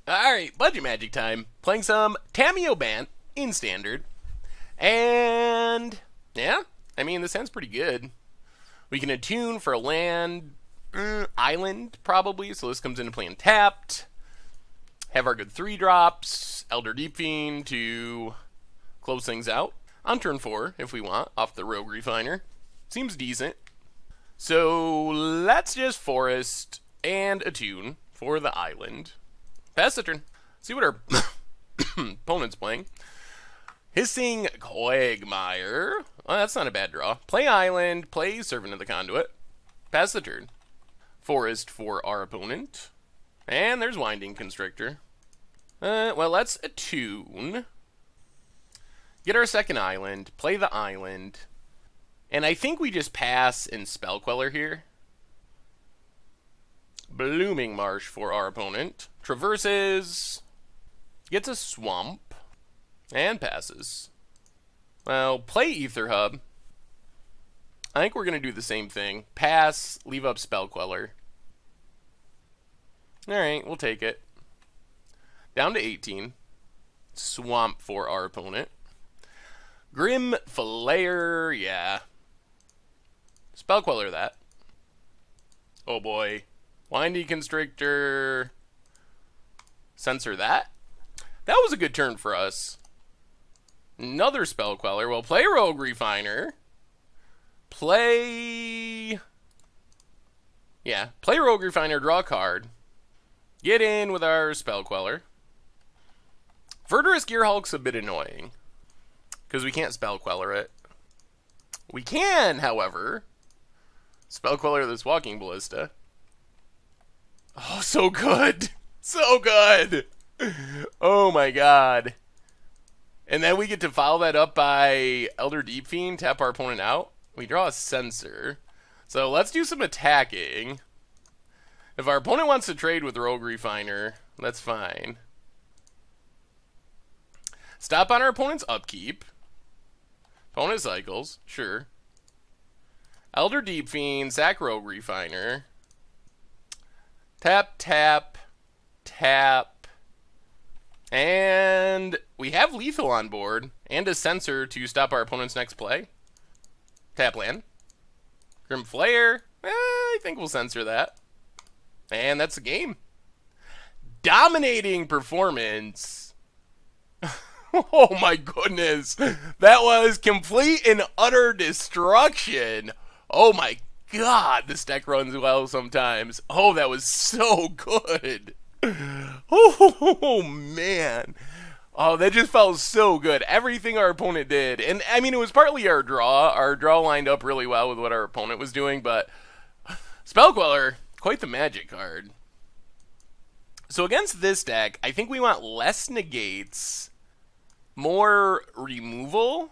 Alright, budget magic time. Playing some Tameo Bant in standard. And yeah, I mean, this sounds pretty good. We can attune for a land, island probably, so this comes into play tapped. Have our good 3-drops, Elder Deep-Fiend to close things out. On turn 4, if we want, off the Rogue Refiner. Seems decent. So let's just forest and attune for the island. Pass the turn. See what our opponent's playing. Hissing Quagmire. Well, that's not a bad draw. Play island, play Servant of the Conduit. Pass the turn. Forest for our opponent. And there's Winding Constrictor. Well, let's attune. Get our second island, play the island. And I think we just pass in Spell Queller here. Blooming Marsh for our opponent. Traverses. Gets a swamp. And passes. Well, play Ether Hub. I think we're going to do the same thing. Pass, leave up Spell Queller. Alright, we'll take it. Down to 18. Swamp for our opponent. Grim Flayer, yeah. Spell Queller that. Oh boy. Winding Constrictor. Censor that. That was a good turn for us. Another Spell Queller. Well, play Rogue Refiner. Play... Yeah, play Rogue Refiner, draw a card. Get in with our Spell Queller. Verdurous Gearhulk's a bit annoying, because we can't Spell Queller it. We can, however, Spell Queller this Walking Ballista. Oh, so good! So good! Oh my god. And then we get to follow that up by Elder Deep-Fiend, tap our opponent out. We draw a Censor. So let's do some attacking. If our opponent wants to trade with Rogue Refiner, that's fine. Stop on our opponent's upkeep. Opponent cycles, sure. Elder Deep-Fiend, sack Rogue Refiner. Tap, tap, tap. And we have lethal on board and a Censor to stop our opponent's next play. Tap land. Grim Flayer. I think we'll censor that. And that's the game. Dominating performance. Oh my goodness. That was complete and utter destruction. Oh my god, this deck runs well sometimes. Oh, that was so good. Oh man. Oh, that just felt so good. Everything our opponent did. And I mean, it was partly our draw. Our draw lined up really well with what our opponent was doing, but Spell Queller, quite the magic card. So against this deck, I think we want less negates, more removal.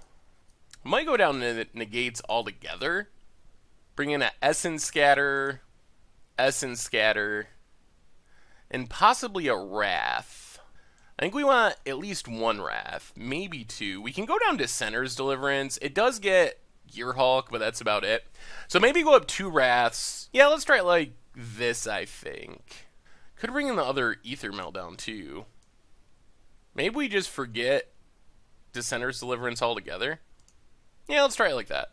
We might go down to negates altogether. Bring in an Essence Scatter, and possibly a Wrath. I think we want at least one Wrath, maybe two. We can go down to Center's Deliverance. It does get Gearhulk, but that's about it. So maybe go up 2 Wraths. Yeah, let's try it like this, I think. Could bring in the other Ether Meltdown, too. Maybe we just forget Center's Deliverance altogether. Yeah, let's try it like that.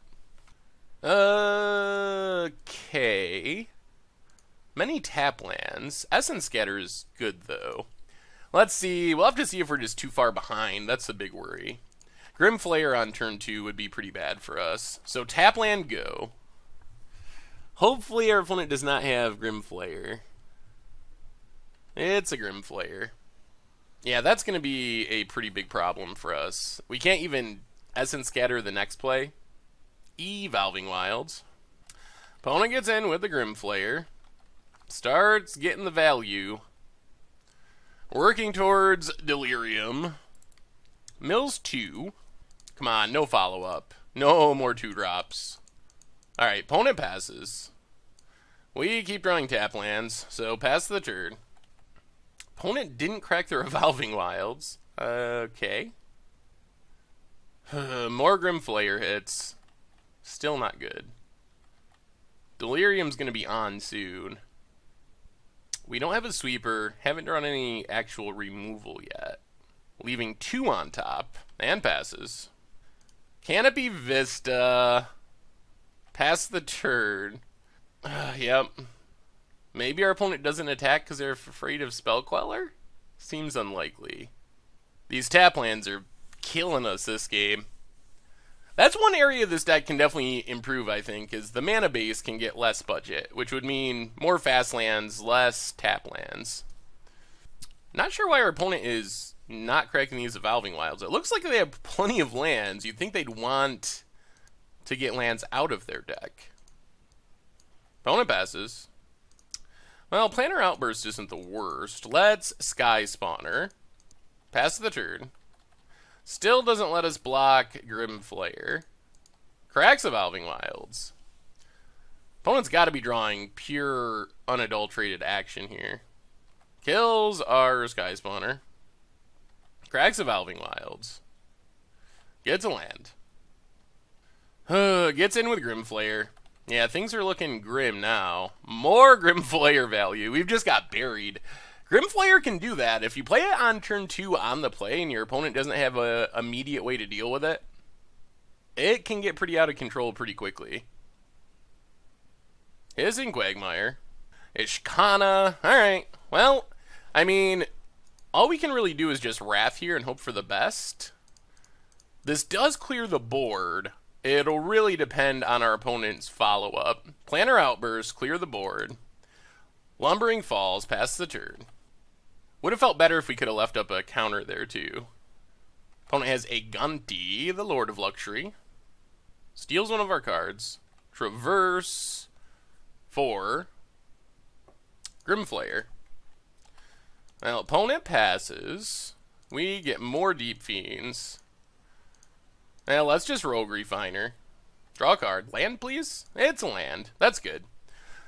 Okay. Many tap lands. Essence Scatter is good, though. Let's see. We'll have to see if we're just too far behind. That's the big worry. Grim Flayer on turn 2 would be pretty bad for us. So tap land, go. Hopefully our opponent does not have Grim Flayer. It's a Grim Flayer. Yeah, that's going to be a pretty big problem for us. We can't even Essence Scatter the next play. Evolving Wilds. Opponent gets in with the Grim Flayer. Starts getting the value. Working towards Delirium. Mills 2. Come on, no follow-up. No more 2-drops. Alright, opponent passes. We keep drawing tap lands, so pass the turn. Opponent didn't crack the Revolving Wilds. Okay. More Grim Flayer hits. Still not good. Delirium's going to be on soon. We don't have a sweeper. Haven't drawn any actual removal yet. Leaving 2 on top. And passes. Canopy Vista. Pass the turn. Yep. Maybe our opponent doesn't attack because they're afraid of Spell Queller? Seems unlikely. These tap lands are killing us this game. That's one area this deck can definitely improve, I think, is the mana base can get less budget, which would mean more fast lands, less tap lands. Not sure why our opponent is not cracking these Evolving Wilds. It looks like they have plenty of lands. You'd think they'd want to get lands out of their deck. Opponent passes. Well, Planner Outburst isn't the worst. Let's Sky Spawner. Pass the turn. Still doesn't let us block Grim Flayer. Cracks Evolving Wilds. Opponent's got to be drawing pure, unadulterated action here. Kills our Sky Spawner. Cracks Evolving Wilds. Gets a land. Gets in with Grim Flayer. Yeah, things are looking grim now. More Grim Flayer value. We've just got buried. Grim Flayer can do that. If you play it on turn 2 on the play and your opponent doesn't have an immediate way to deal with it, it can get pretty out of control pretty quickly. Hissing Quagmire. Ishkana. Alright. Well, I mean, all we can really do is just Wrath here and hope for the best. This does clear the board. It'll really depend on our opponent's follow-up. Planner Outburst, clear the board. Lumbering Falls, pass the turn. Would have felt better if we could have left up a counter there, too. Opponent has a Gunti, the Lord of Luxury. Steals one of our cards. Traverse for Grim Flayer. Well, opponent passes. We get more Deep-Fiends. Well, let's just Rogue Refiner. Draw a card. Land, please? It's a land. That's good.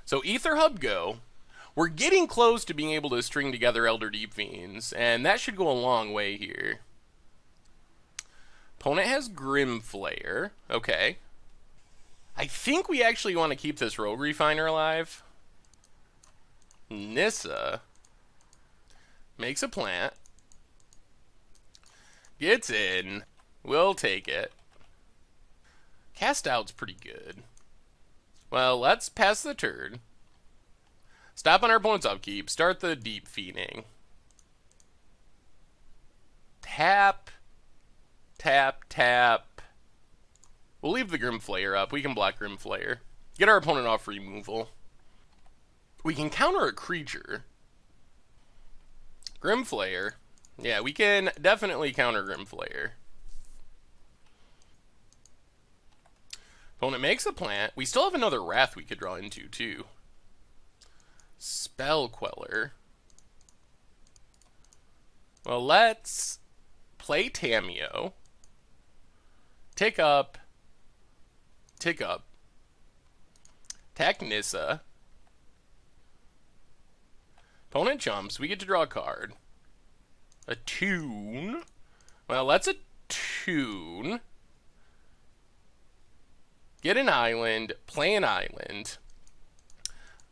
So, Ether Hub go. We're getting close to being able to string together Elder Deep-Fiends, and that should go a long way here. Opponent has Grim Flayer. Okay. I think we actually want to keep this Rogue Refiner alive. Nissa makes a plant. Gets in. We'll take it. Cast Out's pretty good. Well, let's pass the turn. Stop on our opponent's upkeep. Start the Deep-Fiending. Tap. Tap, tap. We'll leave the Grim Flayer up. We can block Grim Flayer. Get our opponent off removal. We can counter a creature. Grim Flayer. Yeah, we can definitely counter Grim Flayer. Opponent makes a plant. We still have another Wrath we could draw into, too. Spell Queller. Well, let's play Tamiyo. Tick up. Tick up. Attack Nissa. Opponent jumps. We get to draw a card. Attune. Well, let's attune. Get an island. Play an island.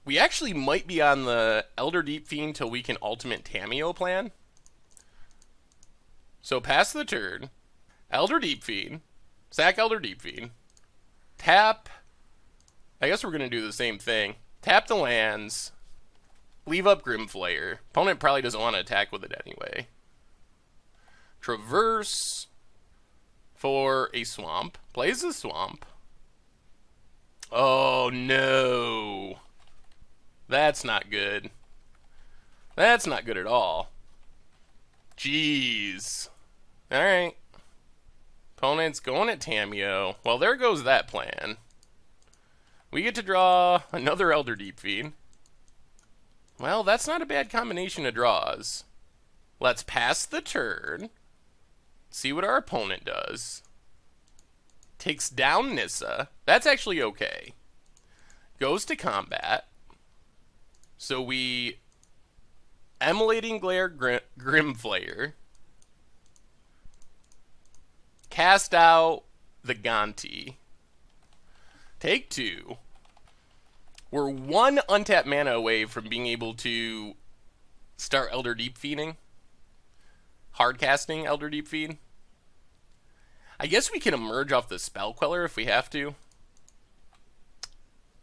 We actually might be on the Elder Deep-Fiend till we can ultimate Tamiyo plan. So pass the turn. Elder Deep-Fiend. Sack Elder Deep-Fiend. Tap. I guess we're going to do the same thing. Tap the lands. Leave up Grim Flayer. Opponent probably doesn't want to attack with it anyway. Traverse for a swamp. Plays the swamp. Oh no. That's not good. That's not good at all. Jeez. Alright. Opponent's going at Tamiyo. Well, there goes that plan. We get to draw another Elder Deep-Fiend. Well, that's not a bad combination of draws. Let's pass the turn. See what our opponent does. Takes down Nissa. That's actually okay. Goes to combat. So we Emulating Glare Grim Flayer. Cast out the Gonti. Take 2. We're one untapped mana away from being able to start Elder Deep-Fiending. Hard casting Elder Deep-Fiend. I guess we can emerge off the Spell Queller if we have to.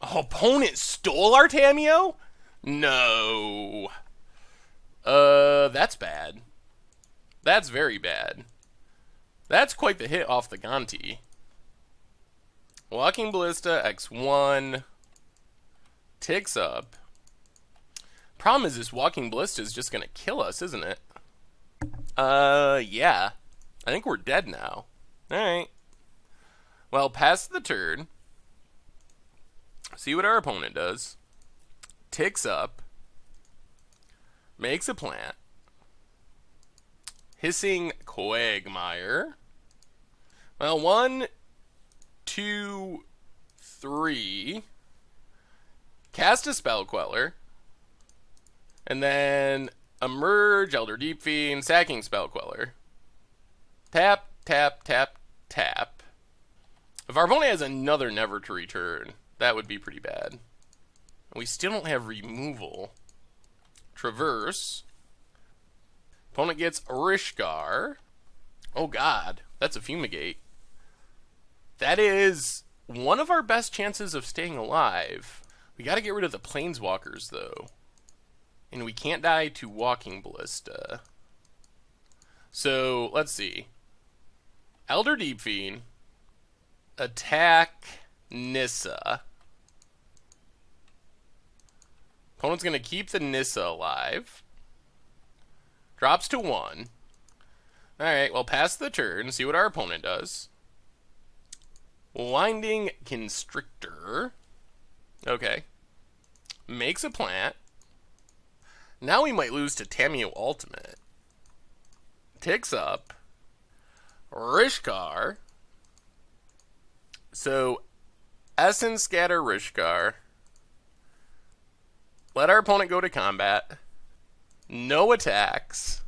Oh, opponent stole our Tamiyo? No. That's bad. That's very bad. That's quite the hit off the Gonti. Walking Ballista, X1. Ticks up. Problem is this Walking Ballista is just going to kill us, isn't it? Yeah. I think we're dead now. Alright. Well, pass the turn. See what our opponent does. Ticks up. Makes a plant. Hissing Quagmire. Well, 1, 2, 3. Cast a Spell Queller. And then emerge Elder Deep-Fiend, sacking Spell Queller. Tap, tap, tap, tap. If our opponent has another Never to Return, that would be pretty bad. We still don't have removal. Traverse. Opponent gets Rishgar. Oh god, that's a Fumigate. That is one of our best chances of staying alive. We gotta get rid of the Planeswalkers, though. And we can't die to Walking Ballista. So, let's see. Elder Deep-Fiend. Attack Nissa. Opponent's going to keep the Nissa alive. Drops to 1. Alright, well, pass the turn. See what our opponent does. Winding Constrictor. Okay. Makes a plant. Now we might lose to Tamiyo Ultimate. Ticks up. Rishgar. So, Essence Scatter Rishgar. Let our opponent go to combat. No attacks.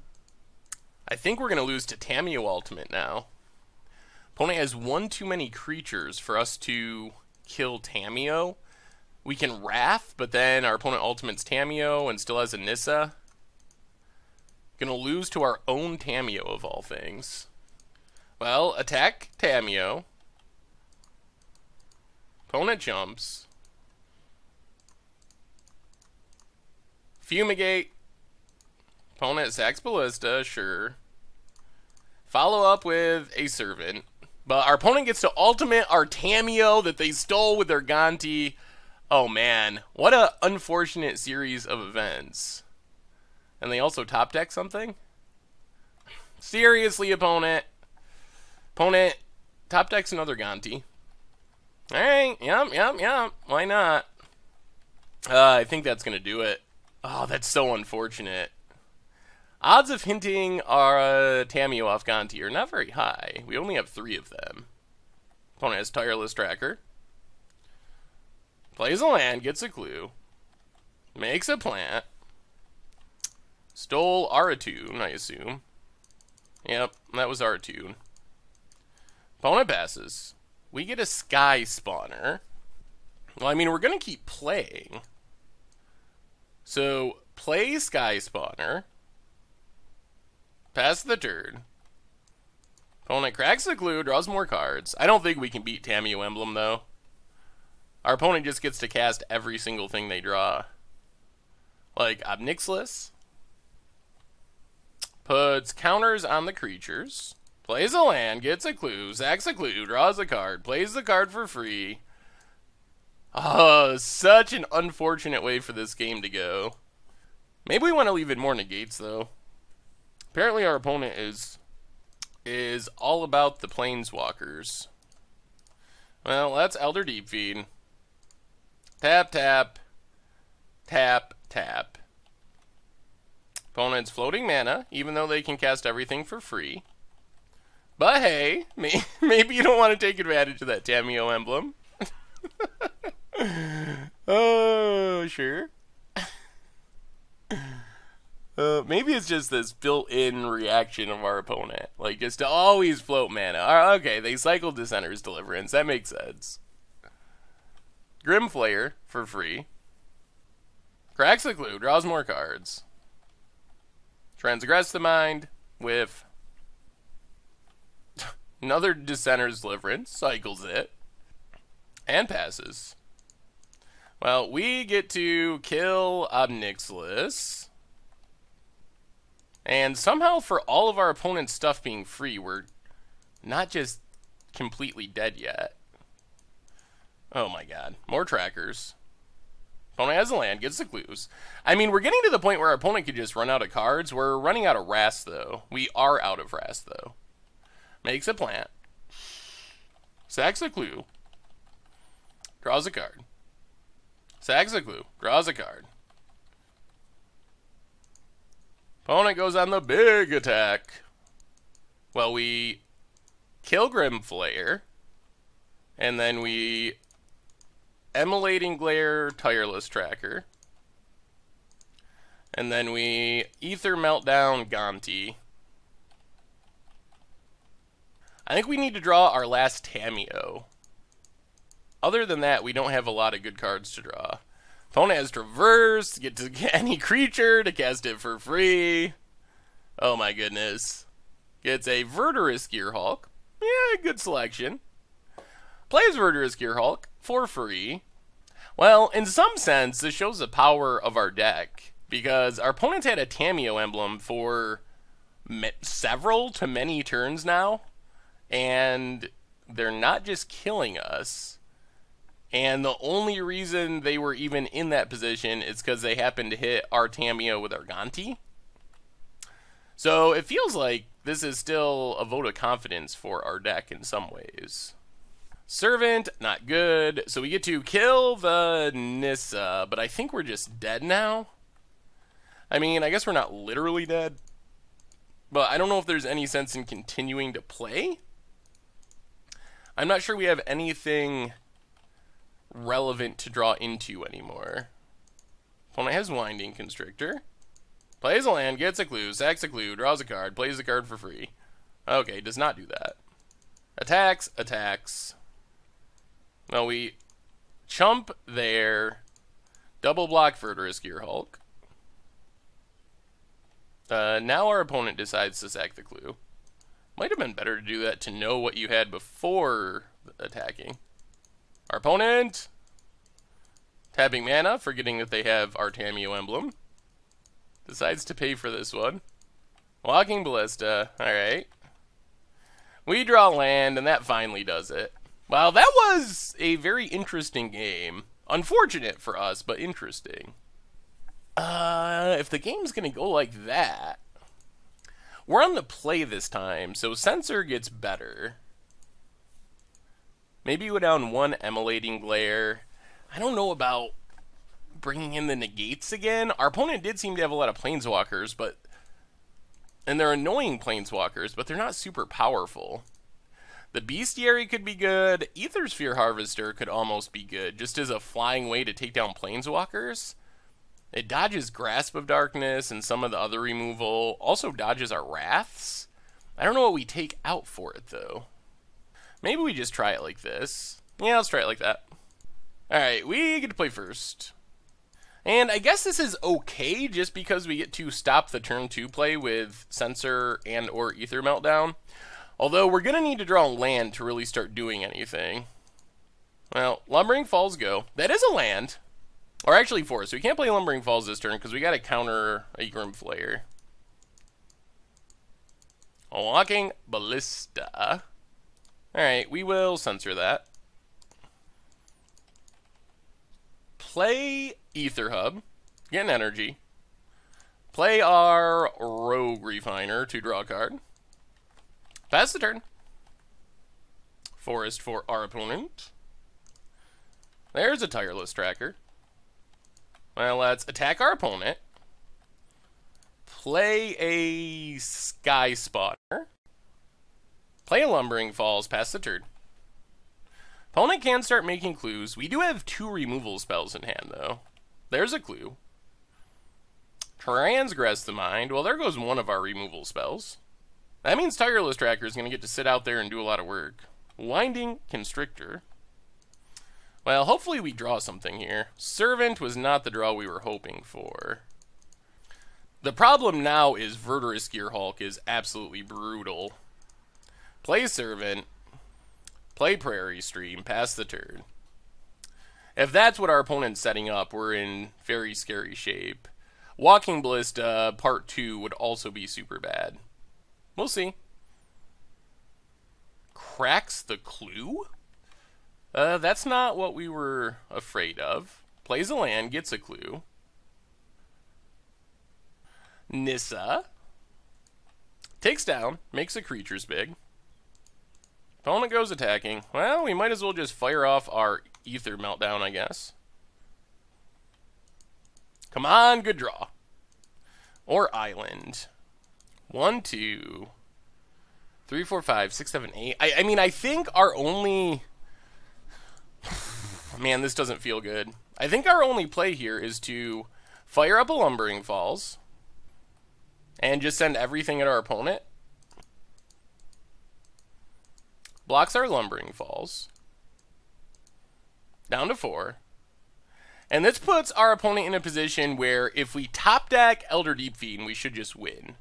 I think we're going to lose to Tamiyo Ultimate now. Opponent has one too many creatures for us to kill Tamiyo. We can Wrath, but then our opponent ultimates Tamiyo and still has a Nissa. Gonna lose to our own Tamiyo of all things. Well, attack Tamiyo. Opponent jumps. Fumigate. Opponent sacks Ballista, sure. Follow up with a Servant. But our opponent gets to ultimate our Tamiyo that they stole with their Gonti. Oh man, what a unfortunate series of events. And they also top deck something? Seriously, opponent. Opponent top decks another Gonti. Alright, yep. Why not? I think that's going to do it. Oh, that's so unfortunate. Odds of hinting our Tamiyo off Gonti are not very high. We only have 3 of them. Opponent has Tireless Tracker. Plays a land, gets a clue. Makes a plant. Stole Aratune, I assume. Yep, that was Aratune. Opponent passes. We get a Sky Spawner. Well, I mean, we're going to keep playing. So, play Sky Spawner. Pass the turn. Opponent cracks the clue, draws more cards. I don't think we can beat Tamiyo Emblem, though. Our opponent just gets to cast every single thing they draw. Like Obnixilus. Puts counters on the creatures. Plays a land, gets a clue, sacks a clue, draws a card, plays the card for free. Oh, such an unfortunate way for this game to go. Maybe we want to leave it more negates, though. Apparently our opponent is all about the Planeswalkers. Well, that's Elder Deep-Fiend. Tap, tap. Tap, tap. Opponent's floating mana, even though they can cast everything for free. But hey, maybe you don't want to take advantage of that Tamiyo Emblem. Oh, sure. Maybe it's just this built-in reaction of our opponent. Like, just to always float mana. Okay, they cycled Dissenter's Deliverance. That makes sense. Grim Flayer for free. Cracks the clue, draws more cards. Transgress the mind with another Dissenter's Deliverance, cycles it, and passes. Well, we get to kill Obnixilis. And somehow, for all of our opponent's stuff being free, we're not just completely dead yet. Oh my god. More trackers. Opponent has a land, gets the clues. I mean, we're getting to the point where our opponent could just run out of cards. We're running out of Wrath, though. We are out of Wrath, though. Makes a plant. Sacks a clue. Draws a card. Sacks a clue. Draws a card. Opponent goes on the big attack. Well, we kill Grimflayer. And then we Emulating Glare, Tireless Tracker. And then we Ether Meltdown, Gonti. I think we need to draw our last Tamiyo. Other than that, we don't have a lot of good cards to draw. Opponent has Traverse, get to any creature to cast it for free. Oh my goodness. Gets a Verdurous Gearhulk. Yeah, good selection. Plays Verdurous Gearhulk for free. Well, in some sense, this shows the power of our deck. Because our opponent's had a Tamiyo emblem for several to many turns now. And they're not just killing us. And the only reason they were even in that position is because they happened to hit our Tamiyo with our Gonti. So it feels like this is still a vote of confidence for our deck in some ways. Servant, not good. So we get to kill the Nissa, but I think we're just dead now. I mean, I guess we're not literally dead. But I don't know if there's any sense in continuing to play. I'm not sure we have anything relevant to draw into anymore. Opponent has Winding Constrictor. Plays a land, gets a clue, sacks a clue, draws a card, plays a card for free. Okay, does not do that. Attacks, attacks. No, we chump there. Double block Verdurous Gearhulk. Now our opponent decides to sack the clue. Might have been better to do that to know what you had before attacking. Our opponent, tapping mana, forgetting that they have our Tamiyo emblem, decides to pay for this one. Walking Ballista, alright. We draw land, and that finally does it. Well, that was a very interesting game. Unfortunate for us, but interesting. If the game's gonna go like that, we're on the play this time, so Censor gets better. Maybe go down one Emulating Glare. I don't know about bringing in the negates again. Our opponent did seem to have a lot of Planeswalkers, but... and they're annoying Planeswalkers, but they're not super powerful. The Bestiary could be good. Aethersphere Harvester could almost be good, just as a flying way to take down Planeswalkers. It dodges Grasp of Darkness and some of the other removal. Also dodges our Wraths. I don't know what we take out for it, though. Maybe we just try it like this. Yeah, let's try it like that. Alright, we get to play first. And I guess this is okay just because we get to stop the turn 2 play with Censor and or Ether Meltdown. Although we're going to need to draw land to really start doing anything. Well, Lumbering Falls go. That is a land. Or actually 4, so we can't play Lumbering Falls this turn because we got to counter a Grimflayer. Walking Ballista. Alright, we will censor that. Play Ether Hub. Get an energy. Play our Rogue Refiner to draw a card. Pass the turn. Forest for our opponent. There's a Tireless Tracker. Well, let's attack our opponent. Play a Sky Spotter. Play a Lumbering Falls, pass the turn. Opponent can start making clues. We do have 2 removal spells in hand, though. There's a clue. Transgress the Mind. Well, there goes one of our removal spells. That means Tireless Tracker is going to get to sit out there and do a lot of work. Winding Constrictor. Well, hopefully we draw something here. Servant was not the draw we were hoping for. The problem now is Verdurous Gearhulk is absolutely brutal. Play Servant. Play Prairie Stream. Pass the turn. If that's what our opponent's setting up, we're in very scary shape. Walking Ballista Part 2 would also be super bad. We'll see. Cracks the Clue? That's not what we were afraid of. Plays a land, gets a clue. Nissa. Takes down, makes the creatures big. Opponent goes attacking. Well, we might as well just fire off our Ether Meltdown, I guess. Come on, good draw. Or Island. 1, 2, 3, 4, 5, 6, 7, 8. I mean, I think our only... Man, this doesn't feel good. I think our only play here is to fire up a Lumbering Falls and just send everything at our opponent. Blocks our Lumbering Falls. Down to 4. And this puts our opponent in a position where if we top deck Elder Deep-Fiend, we should just win.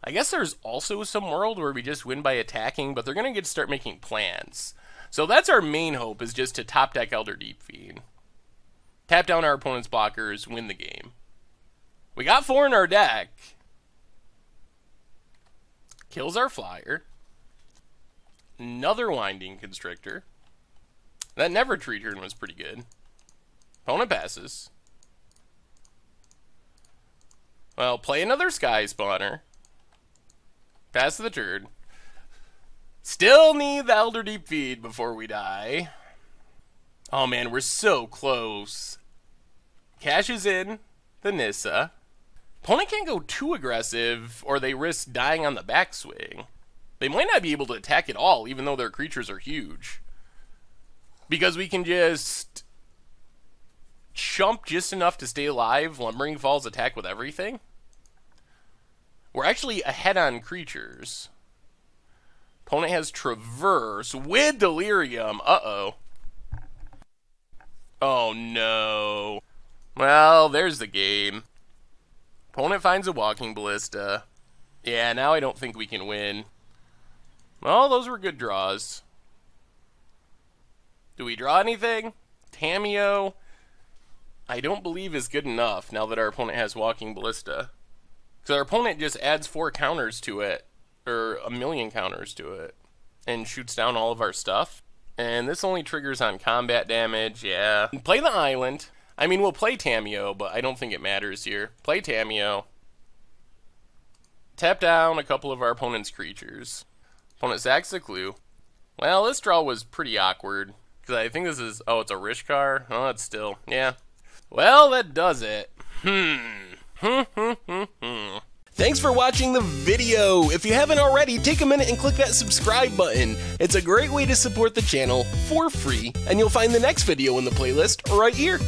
I guess there's also some world where we just win by attacking, but they're going to get to start making plans. So that's our main hope, is just to top deck Elder Deep-Fiend. Tap down our opponent's blockers, win the game. We got 4 in our deck. Kills our flyer. Another Winding Constrictor. That Never Tree turn was pretty good. Opponent passes. Well, play another Sky Spawner. Pass the turn. Still need the Elder Deep-Fiend before we die. Oh man, we're so close. Cashes in the Nissa. Opponent can't go too aggressive or they risk dying on the backswing. They might not be able to attack at all, even though their creatures are huge. Because we can just chump just enough to stay alive, Lumbering Falls attack with everything. We're actually ahead on creatures. Opponent has Traverse with Delirium. Uh-oh. Oh, no. Well, there's the game. Opponent finds a Walking Ballista. Yeah, now I don't think we can win. Well, those were good draws. Do we draw anything? Tamiyo, I don't believe is good enough now that our opponent has Walking Ballista. Because our opponent just adds 4 counters to it. Or 1,000,000 counters to it, and shoots down all of our stuff. And this only triggers on combat damage, yeah. Play the Island. I mean, we'll play Tamiyo, but I don't think it matters here. Play Tamiyo. Tap down a couple of our opponent's creatures. Opponent sacks the clue. Well, this draw was pretty awkward, because I think this is... Oh, it's a Rishkar? Oh, it's still... Yeah. Well, that does it. Thanks for watching the video. If you haven't already, take a minute and click that subscribe button. It's a great way to support the channel for free, and you'll find the next video in the playlist right here.